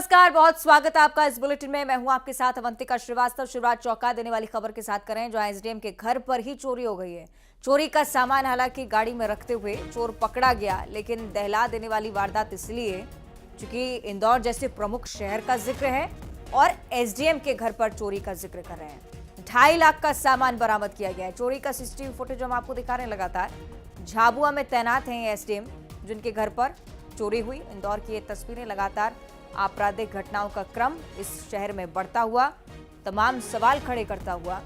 नमस्कार, बहुत स्वागत है आपका इस बुलेटिन में। मैं हूं आपके साथ अवंतिका श्रीवास्तव। शिवराज चौंका देने वाली खबर के साथ करें, जहां एसडीएम के घर पर ही चोरी हो गई है। चोरी का सामान हालांकि गाड़ी में रखते हुए चोर पकड़ा गया, लेकिन दहला देने वाली वारदात इसलिए क्योंकि इंदौर जैसे प्रमुख शहर का जिक्र है और एसडीएम के घर पर चोरी का जिक्र कर रहे हैं। 2.5 लाख का सामान बरामद किया गया है। चोरी का सीसीटीवी फुटेज हम आपको दिखा रहे हैं लगातार। झाबुआ में तैनात हैं एसडीएम, जिनके घर पर चोरी हुई। इंदौर की ये तस्वीरें लगातार आपराधिक घटनाओं का क्रम इस शहर में बढ़ता हुआ तमाम सवाल खड़े करता हुआ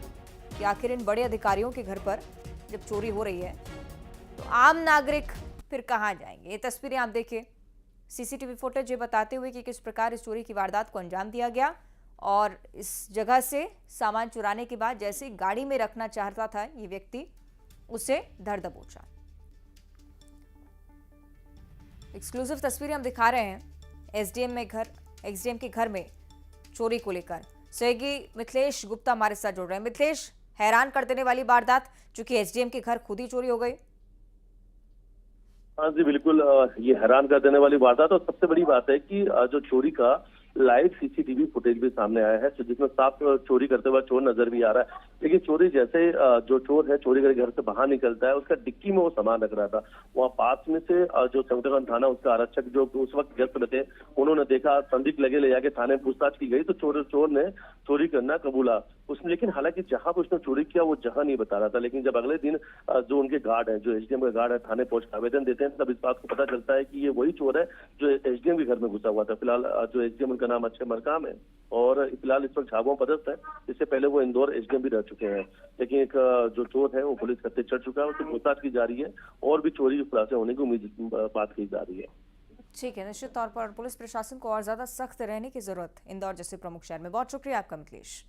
कि आखिर इन बड़े अधिकारियों के घर पर जब चोरी हो रही है तो आम नागरिक फिर कहां जाएंगे। ये तस्वीरें आप देखिए, सीसीटीवी फुटेज ये बताते हुए कि किस प्रकार इस चोरी की वारदात को अंजाम दिया गया और इस जगह से सामान चुराने के बाद जैसे ही गाड़ी में रखना चाहता था ये व्यक्ति, उसे धर दबोचा। एक्सक्लूसिव तस्वीरें हम दिखा रहे हैं एसडीएम के घर में चोरी को लेकर। सहयोगी मिथिलेश गुप्ता हमारे साथ जुड़ रहे हैं। मिथिलेश, हैरान कर देने वाली वारदात, चूंकि एसडीएम के घर खुद ही चोरी हो गई। हाँ जी बिल्कुल, ये हैरान कर देने वाली वारदात। और सबसे बड़ी बात है कि जो चोरी का लाइव सीसीटीवी फुटेज भी सामने आया है, जिसमें साफ चोरी करते हुआ चोर नजर भी आ रहा है। लेकिन चोरी जैसे जो चोर है चोरी करके घर से बाहर निकलता है, उसका डिक्की में वो सामान रख रहा था। वहाँ पास में से जो संगठन थाना उसका आरक्षक जो उस वक्त गश्त में थे, उन्होंने देखा, संदिग्ध लगे, ले जाके थाने में पूछताछ की गई तो चोर ने चोरी करना कबूला उसने। लेकिन हालांकि जहां पर उसने चोरी किया वो जहां नहीं बता रहा था। लेकिन जब अगले दिन जो उनके गार्ड है, जो एसडीएम के गार्ड है, थाने पहुंच आवेदन देते हैं, तब इस बात को पता चलता है कि ये वही चोर है जो एसडीएम के घर में घुसा हुआ था। फिलहाल जो एसडीएम का नाम अक्षय मरकाम है और फिलहाल इस वक्त झाबुआ पदस्थ है। इससे पहले वो इंदौर एसडीएम भी रह चुके हैं। लेकिन एक जो चोर है वो पुलिस कत्ते चढ़ चुका है, उसकी पूछताछ की जा रही है और भी चोरी के खुलासे होने की उम्मीद बात की जा रही है। ठीक है, निश्चित तौर पर पुलिस प्रशासन को और ज्यादा सख्त रहने की जरूरत इंदौर जैसे प्रमुख शहर में। बहुत शुक्रिया आपका मिथिलेश।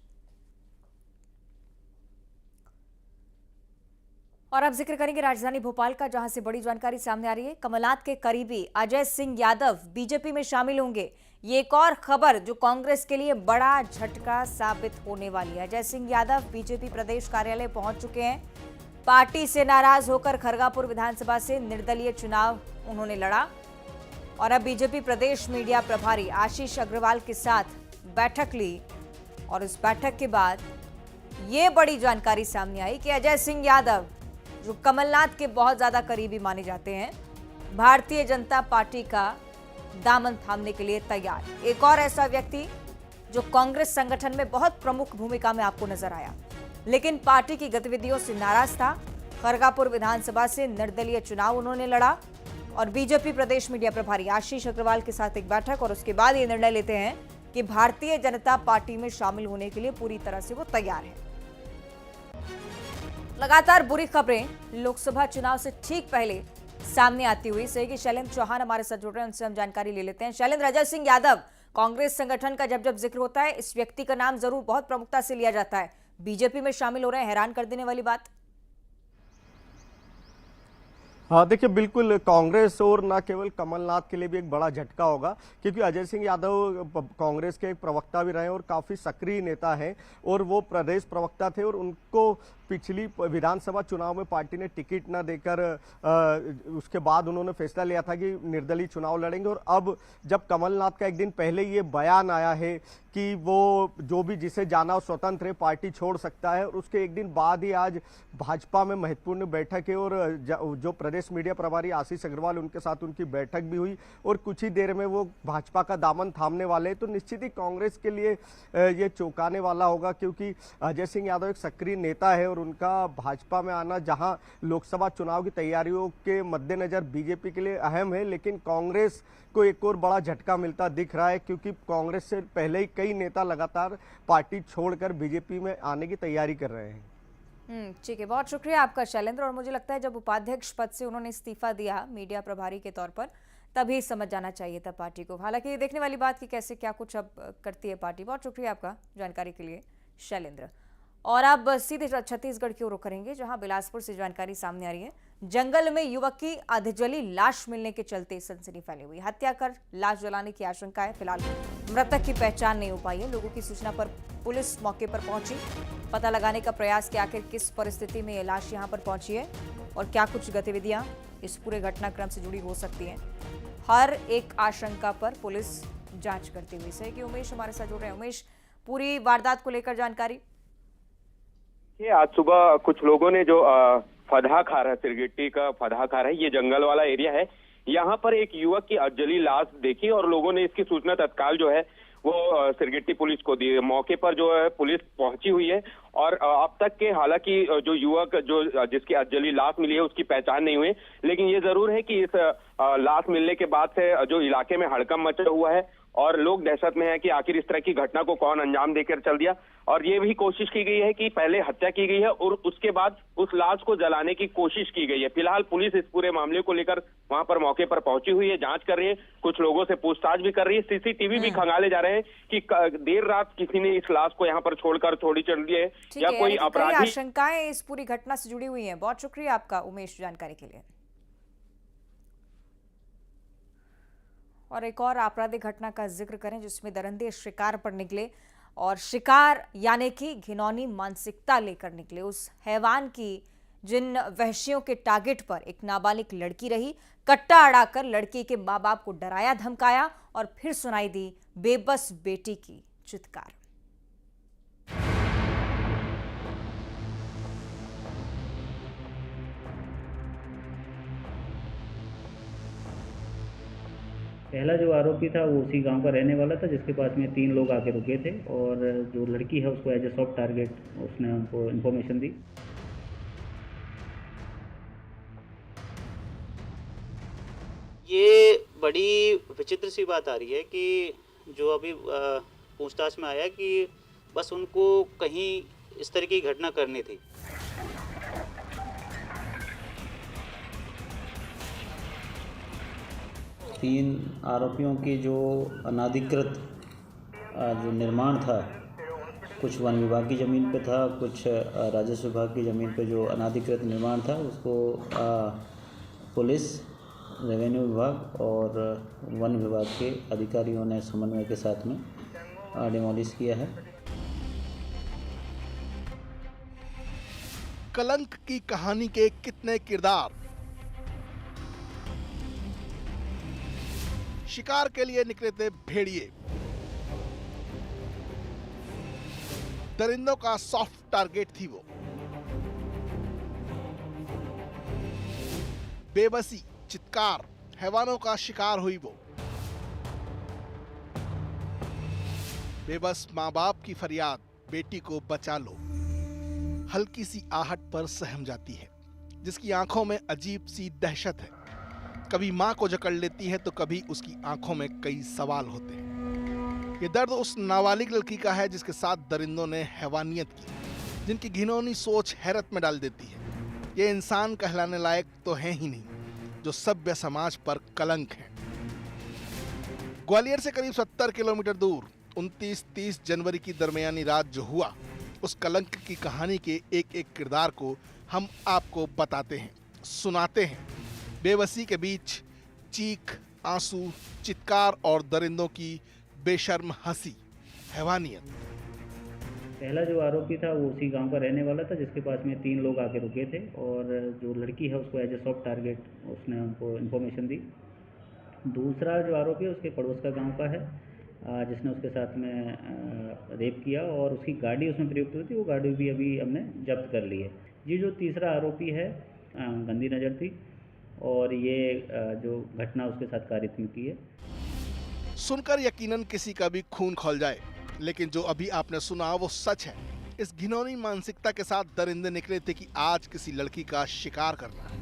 और अब जिक्र करेंगे राजधानी भोपाल का, जहां से बड़ी जानकारी सामने आ रही है। कमलनाथ के करीबी अजय सिंह यादव बीजेपी में शामिल होंगे। ये एक और खबर जो कांग्रेस के लिए बड़ा झटका साबित होने वाली है। अजय सिंह यादव बीजेपी प्रदेश कार्यालय पहुंच चुके हैं। पार्टी से नाराज होकर खरगापुर विधानसभा से निर्दलीय चुनाव उन्होंने लड़ा और अब बीजेपी प्रदेश मीडिया प्रभारी आशीष अग्रवाल के साथ बैठक ली। और इस बैठक के बाद ये बड़ी जानकारी सामने आई कि अजय सिंह यादव, जो कमलनाथ के बहुत ज्यादा करीबी माने जाते हैं, भारतीय जनता पार्टी का दामन थामने के लिए तैयार। एक और ऐसा व्यक्ति जो कांग्रेस संगठन में बहुत प्रमुख भूमिका में आपको नजर आया, लेकिन पार्टी की गतिविधियों से नाराज था। खरगापुर विधानसभा से निर्दलीय चुनाव उन्होंने लड़ा और बीजेपी प्रदेश मीडिया प्रभारी आशीष अग्रवाल के साथ एक बैठक और उसके बाद ये निर्णय लेते हैं कि भारतीय जनता पार्टी में शामिल होने के लिए पूरी तरह से वो तैयार है। लगातार बुरी खबरें लोकसभा चुनाव से ठीक पहले सामने आती हुई सहयोगी शैलेंद्र चौहान हमारे साथ जुड़ रहे हैं, उनसे हम जानकारी ले लेते हैं। शैलेंद्र, अजय सिंह यादव कांग्रेस संगठन का जब जब जिक्र होता है, इस व्यक्ति का नाम जरूर बहुत प्रमुखता से लिया जाता है। बीजेपी में शामिल हो रहे हैं, हैरान कर देने वाली बात। हाँ देखिए, बिल्कुल कांग्रेस और न केवल कमलनाथ के लिए भी एक बड़ा झटका होगा, क्योंकि अजय सिंह यादव कांग्रेस के एक प्रवक्ता भी रहे और काफ़ी सक्रिय नेता हैं और वो प्रदेश प्रवक्ता थे और उनको पिछली विधानसभा चुनाव में पार्टी ने टिकट न देकर उसके बाद उन्होंने फैसला लिया था कि निर्दलीय चुनाव लड़ेंगे। और अब जब कमलनाथ का एक दिन पहले ये बयान आया है कि वो जो भी जिसे जाना स्वतंत्र है, पार्टी छोड़ सकता है, और उसके एक दिन बाद ही आज भाजपा में महत्वपूर्ण बैठक है और जो प्रदेश मीडिया प्रभारी आशीष अग्रवाल, उनके साथ उनकी बैठक भी हुई और कुछ ही देर में वो भाजपा का दामन थामने वाले हैं। तो निश्चित ही कांग्रेस के लिए ये चौंकाने वाला होगा, क्योंकि अजय सिंह यादव एक सक्रिय नेता है और उनका भाजपा में आना जहां लोकसभा चुनाव की तैयारियों के मद्देनजर बीजेपी के लिए अहम है, लेकिन कांग्रेस को एक और बड़ा झटका मिलता दिख रहा है, क्योंकि कांग्रेस से पहले ही कई नेता लगातार पार्टी छोड़कर बीजेपी में आने की तैयारी कर रहे हैं। ठीक है, बहुत शुक्रिया आपका शैलेंद्र। और मुझे लगता है जब उपाध्यक्ष पद से उन्होंने इस्तीफा दिया मीडिया प्रभारी के तौर पर, तभी समझ जाना चाहिए था पार्टी को। हालांकि ये देखने वाली बात कि कैसे क्या कुछ अब करती है पार्टी। बहुत शुक्रिया आपका जानकारी के लिए शैलेंद्र। और अब सीधे छत्तीसगढ़ की ओर रुख करेंगे, जहां बिलासपुर से जानकारी सामने आ रही है। जंगल में युवक की अधजली लाश मिलने के चलते सनसनी फैली हुई। हत्या कर लाश जलाने की आशंका है। फिलहाल मृतक की पहचान नहीं हो पाई है। लोगों की सूचना पर पुलिस मौके पर पहुंची, पता लगाने का प्रयास कि आखिर किस परिस्थिति में ये लाश यहां पर पहुंची है और क्या कुछ गतिविधियां इस पूरे घटनाक्रम से जुड़ी हो सकती हैं। हर एक आशंका पर पुलिस जांच करती हुई। सही कि उमेश हमारे साथ जुड़ रहे हैं। उमेश, पूरी वारदात को लेकर जानकारी। ये आज सुबह कुछ लोगों ने जो फतहा खार है, सिरगिट्टी का फतहा खार है, ये जंगल वाला एरिया है, यहाँ पर एक युवक की जली लाश देखी और लोगों ने इसकी सूचना तत्काल जो है वो सिरगिट्टी पुलिस को दी। मौके पर जो है पुलिस पहुंची हुई है और अब तक के हालांकि जो युवक जो जिसकी जली लाश मिली है उसकी पहचान नहीं हुई, लेकिन ये जरूर है कि इस लाश मिलने के बाद से जो इलाके में हड़कंप मचा हुआ है और लोग दहशत में हैं कि आखिर इस तरह की घटना को कौन अंजाम देकर चल दिया। और ये भी कोशिश की गई है कि पहले हत्या की गई है और उसके बाद उस लाश को जलाने की कोशिश की गई है। फिलहाल पुलिस इस पूरे मामले को लेकर वहां पर मौके पर पहुंची हुई है, जांच कर रही है, कुछ लोगों से पूछताछ भी कर रही है, सीसीटीवी भी खंगाले जा रहे हैं कि देर रात किसी ने इस लाश को यहाँ पर छोड़कर छोड़ी चल दी है या कोई अपराधी। आशंकाएं इस पूरी घटना से जुड़ी हुई हैं। बहुत शुक्रिया आपका उमेश जानकारी के लिए। और एक और आपराधिक घटना का जिक्र करें जिसमें दरिंदे शिकार पर निकले और शिकार यानी कि घिनौनी मानसिकता लेकर निकले। उस हैवान की जिन वहशियों के टारगेट पर एक नाबालिग लड़की रही, कट्टा अड़ाकर लड़की के मां बाप को डराया धमकाया और फिर सुनाई दी बेबस बेटी की चित्कार। पहला जो आरोपी था वो उसी गांव का रहने वाला था, जिसके पास में 3 लोग आके रुके थे और जो लड़की है उसको एज ए सॉफ्ट टारगेट उसने उनको इन्फॉर्मेशन दी। ये बड़ी विचित्र सी बात आ रही है कि जो अभी पूछताछ में आया कि बस उनको कहीं इस तरह की घटना करनी थी। तीन आरोपियों की जो अनाधिकृत जो निर्माण था, कुछ वन विभाग की ज़मीन पे था, कुछ राजस्व विभाग की ज़मीन पे जो अनाधिकृत निर्माण था उसको पुलिस, रेवेन्यू विभाग और वन विभाग के अधिकारियों ने समन्वय के साथ में डिमोलिश किया है। कलंक की कहानी के कितने किरदार। शिकार के लिए निकले थे भेड़िए, दरिंदों का सॉफ्ट टारगेट थी वो। बेबसी, चित्कार, हैवानों का शिकार हुई वो। बेबस माँ बाप की फरियाद, बेटी को बचा लो, हल्की सी आहट पर सहम जाती है, जिसकी आंखों में अजीब सी दहशत है। कभी मां को जकड़ लेती है तो कभी उसकी आंखों में कई सवाल होते हैं। ये दर्द उस नाबालिग लड़की का है जिसके साथ दरिंदों ने हैवानियत की, जिनकी घिनौनी सोच हैरत में डाल देती है। ये इंसान कहलाने लायक तो हैं ही नहीं, जो सभ्य समाज पर कलंक है। ग्वालियर से करीब 70 किलोमीटर दूर 29-30 जनवरी की दरमियानी रात जो हुआ, उस कलंक की कहानी के एक एक किरदार को हम आपको बताते हैं, सुनाते हैं। बेबसी के बीच चीख, आंसू, चित्कार और दरिंदों की बेशर्म हंसी, हैवानियत। पहला जो आरोपी था वो उसी गांव का रहने वाला था, जिसके पास में 3 लोग आके रुके थे और जो लड़की है उसको एज ए सॉफ्ट टारगेट उसने उनको इन्फॉर्मेशन दी। दूसरा जो आरोपी है उसके पड़ोस का गांव का है, जिसने उसके साथ में रेप किया और उसकी गाड़ी उसमें प्रयुक्त हुई थी, वो गाड़ी भी अभी हमने जब्त कर ली है। ये जो तीसरा आरोपी है गंदी नज़र थी और ये जो घटना उसके साथ कारित में की है। सुनकर यकीनन किसी का भी खून खौल जाए, लेकिन जो अभी आपने सुना वो सच है। इस घिनौनी मानसिकता के साथ दरिंदे निकले थे कि आज किसी लड़की का शिकार करना है।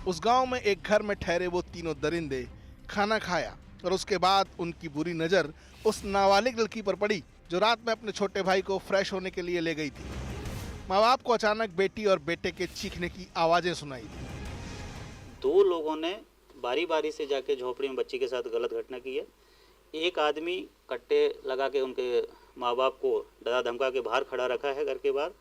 उस गांव में एक घर में ठहरे वो तीनों दरिंदे खाना खाया और उसके बाद उनकी बुरी नजर उस नाबालिग लड़की पर पड़ी जो रात में अपने छोटे भाई को फ्रेश होने के लिए ले गई थी। माँ बाप को अचानक बेटी और बेटे के चीखने की आवाजें सुनाई दी। 2 लोगों ने बारी बारी से जाके झोपड़ी में बच्ची के साथ गलत घटना की है। एक आदमी कट्टे लगा के उनके माँ बाप को डरा धमका के बाहर खड़ा रखा है घर के बाहर।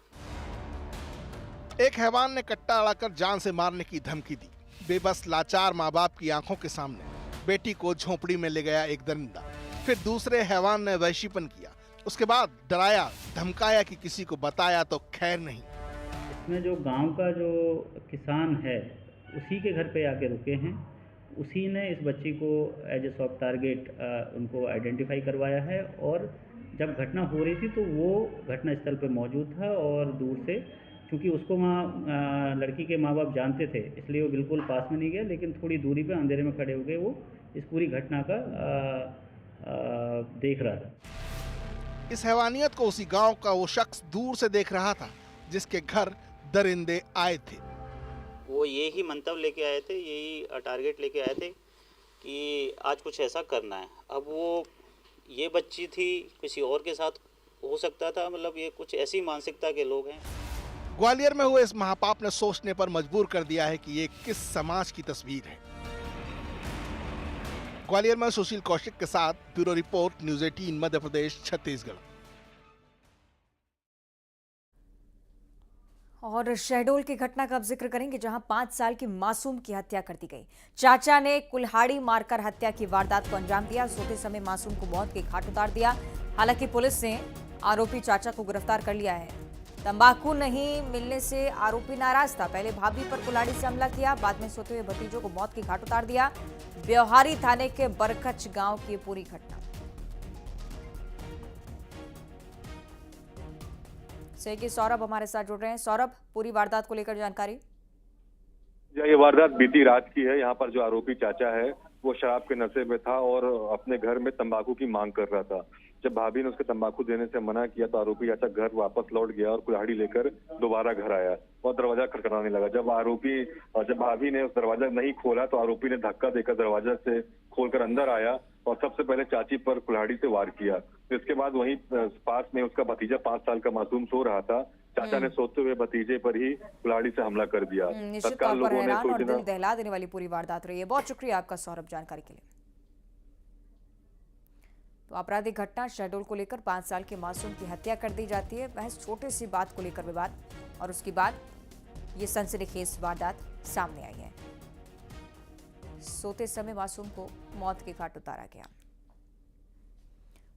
एक हैवान ने कट्टा अड़ाकर जान से मारने की धमकी दी। बेबस लाचार माँ बाप की आंखों के सामने बेटी को झोपड़ी में ले गया एक दरिंदा। फिर दूसरे हैवान ने वहशीपन किया, उसके बाद डराया धमकाया कि किसी को बताया तो खैर नहीं। इसमें जो गांव का जो किसान है उसी के घर पे आके रुके हैं, उसी ने इस बच्ची को एज ए सॉफ्ट टारगेट उनको आइडेंटिफाई करवाया है। और जब घटना हो रही थी तो वो घटनास्थल पे मौजूद था और दूर से, क्योंकि उसको वहाँ लड़की के माँ बाप जानते थे, इसलिए वो बिल्कुल पास में नहीं गया, लेकिन थोड़ी दूरी पे अंधेरे में खड़े हो गए वो इस पूरी घटना का देख रहा था। इस हैवानियत को उसी गांव का वो शख्स दूर से देख रहा था जिसके घर दरिंदे आए थे। वो यही मंतव्य लेके आए थे, यही टारगेट लेके आए थे कि आज कुछ ऐसा करना है। अब वो ये बच्ची थी, किसी और के साथ हो सकता था, मतलब ये कुछ ऐसी मानसिकता के लोग हैं। ग्वालियर में हुए इस महापाप ने सोचने पर मजबूर कर दिया है कि ये किस समाज की तस्वीर है। ग्वालियर में सुशील कौशिक के साथ bureau report, news 18 Madhya Pradesh, Chhattisgarh. और शहडोल की घटना का अब जिक्र करेंगे, जहां 5 साल की मासूम की हत्या कर दी गई। चाचा ने कुल्हाड़ी मारकर हत्या की वारदात को अंजाम दिया। सोते समय मासूम को मौत के घाट उतार दिया। हालांकि पुलिस ने आरोपी चाचा को गिरफ्तार कर लिया है। तंबाकू नहीं मिलने से आरोपी नाराज था। पहले भाभी पर कुल्हाड़ी से हमला किया, बाद में सोते हुए भतीजों को मौत के घाट उतार दिया। ब्यौहारी थाने के बरकच गांव की पूरी घटना। सहयोगी सौरभ हमारे साथ जुड़ रहे हैं। सौरभ, पूरी वारदात को लेकर जानकारी। ये वारदात बीती रात की है। यहाँ पर जो आरोपी चाचा है वो शराब के नशे में था और अपने घर में तंबाकू की मांग कर रहा था। जब भाभी ने उसके तंबाकू देने से मना किया तो आरोपी चाचा घर वापस लौट गया और कुल्हाड़ी लेकर दोबारा घर आया और दरवाजा खटखटाने लगा। जब भाभी ने उस दरवाजा नहीं खोला तो आरोपी ने धक्का देकर दरवाजा से खोलकर अंदर आया और सबसे पहले चाची पर कुल्हाड़ी से वार किया। इसके बाद वहीं पास में उसका भतीजा 5 साल का मासूम सो रहा था। चाचा ने सोते हुए भतीजे पर ही कुल्हाड़ी से हमला कर दिया। निश्चित तौर पर हैरान और दिल दहला देने वाली पूरी वारदात रही है। बहुत शुक्रिया आपका सौरभ, जानकारी के लिए। तो आपराधिक घटना शहडोल को लेकर 5 साल के मासूम की हत्या कर दी जाती है, महज छोटी सी बात को लेकर विवाद, और उसके बाद ये सनसनीखेज वारदात सामने आई है। सोते समय मासूम को मौत के घाट उतारा गया।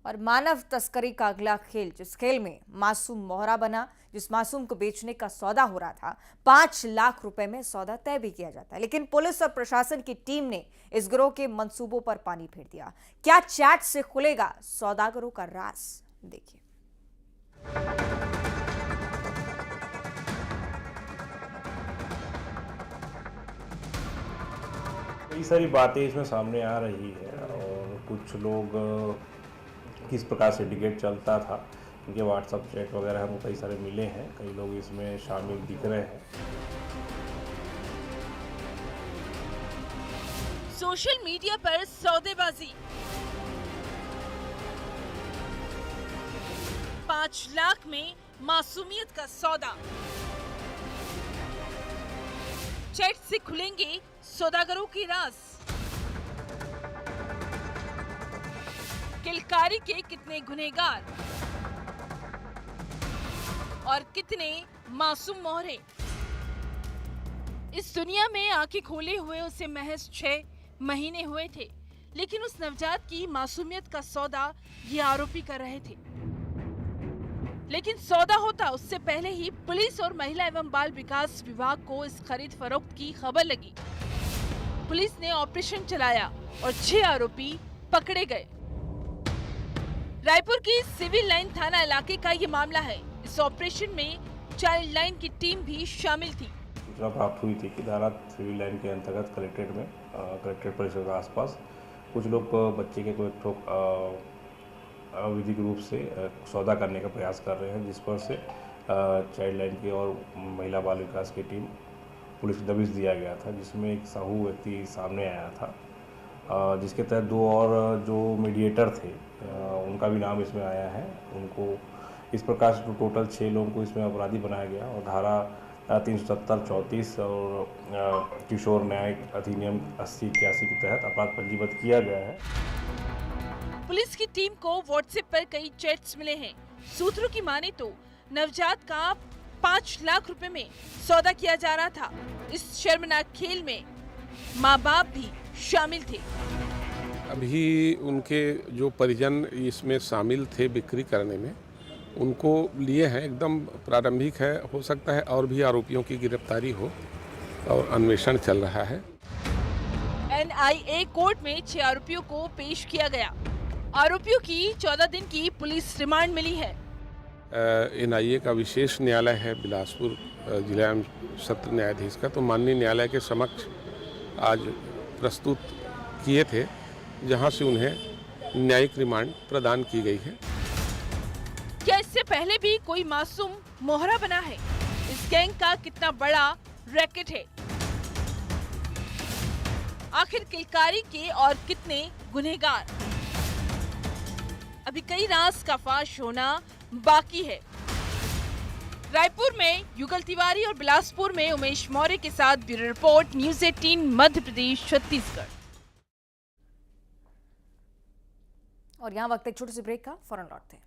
और मानव तस्करी का अगला खेल, जिस खेल में मासूम मोहरा बना, जिस मासूम को बेचने का सौदा हो रहा था, 5 लाख रुपए में सौदा तय भी किया जाता है। लेकिन पुलिस और प्रशासन की टीम ने इस गिरोह के मंसूबों पर पानी फेर दिया। क्या चैट से खुलेगा सौदागरों का राज, देखिए। कई सारी बातें इसमें सामने आ रही है और कुछ लोग किस प्रकार सिंडिकेट चलता था, उनके व्हाट्सएप चैट वगैरह हमको कई सारे मिले हैं। कई लोग इसमें शामिल दिख रहे हैं। सोशल मीडिया पर सौदेबाजी, 5 लाख में मासूमियत का सौदा। चैट से खुलेंगे सौदागरों के राज। किलकारी के कितने गुनहगार और कितने मासूम मोहरे। इस दुनिया में आंखें खोले हुए उसे महज 6 महीने हुए थे, लेकिन उस नवजात की मासूमियत का सौदा ये आरोपी कर रहे थे। लेकिन सौदा होता उससे पहले ही पुलिस और महिला एवं बाल विकास विभाग को इस खरीद फरोख्त की खबर लगी। पुलिस ने ऑपरेशन चलाया और 6 आरोपी पकड़े गए। रायपुर की सिविल लाइन थाना इलाके का ये मामला है। इस ऑपरेशन में चाइल्ड लाइन की टीम भी शामिल थी। सूचना प्राप्त हुई थी कि धारा सिविल लाइन के अंतर्गत कलेक्ट्रेट परिसर के आसपास कुछ लोग बच्चे के कोई अवैधिक रूप से सौदा करने का प्रयास कर रहे हैं, जिस पर से चाइल्ड लाइन की और महिला बाल विकास की टीम पुलिस को दबिश दिया गया था, जिसमें एक साहू व्यक्ति सामने आया था, जिसके तहत 2 और जो मीडिएटर थे उनका भी नाम इसमें आया है। उनको इस प्रकार से टोटल 6 लोगों को इसमें अपराधी बनाया गया और धारा 370, 34 और किशोर न्यायिक अधिनियम 80-81 के तहत अपराध पंजीबद्ध किया गया है। पुलिस की टीम को व्हाट्सएप पर कई चैट्स मिले हैं। सूत्रों की माने तो नवजात का 5 लाख रुपए में सौदा किया जा रहा था। इस शर्मनाक खेल में माँ बाप भी शामिल थे। अभी उनके जो परिजन इसमें शामिल थे बिक्री करने में, उनको लिए हैं, एकदम प्रारंभिक है। हो सकता है और भी आरोपियों की गिरफ्तारी हो और अन्वेषण चल रहा है। एनआईए कोर्ट में 6 आरोपियों को पेश किया गया। आरोपियों की 14 दिन की पुलिस रिमांड मिली है। एनआईए का विशेष न्यायालय है बिलासपुर जिला एवं सत्र न्यायाधीश का, तो माननीय न्यायालय के समक्ष आज प्रस्तुत किए थे, जहां से उन्हें न्यायिक रिमांड प्रदान की गई है। क्या इससे पहले भी कोई मासूम मोहरा बना है? इस गैंग का कितना बड़ा रैकेट है? आखिर किलकारी के और कितने गुनहगार? अभी कई राज का फाश होना बाकी है। रायपुर में युगल तिवारी और बिलासपुर में उमेश मौर्य के साथ bureau report, news 18 Madhya Pradesh Chhattisgarh. और यहाँ वक्त एक छोटे से ब्रेक का, फौरन लौटते हैं।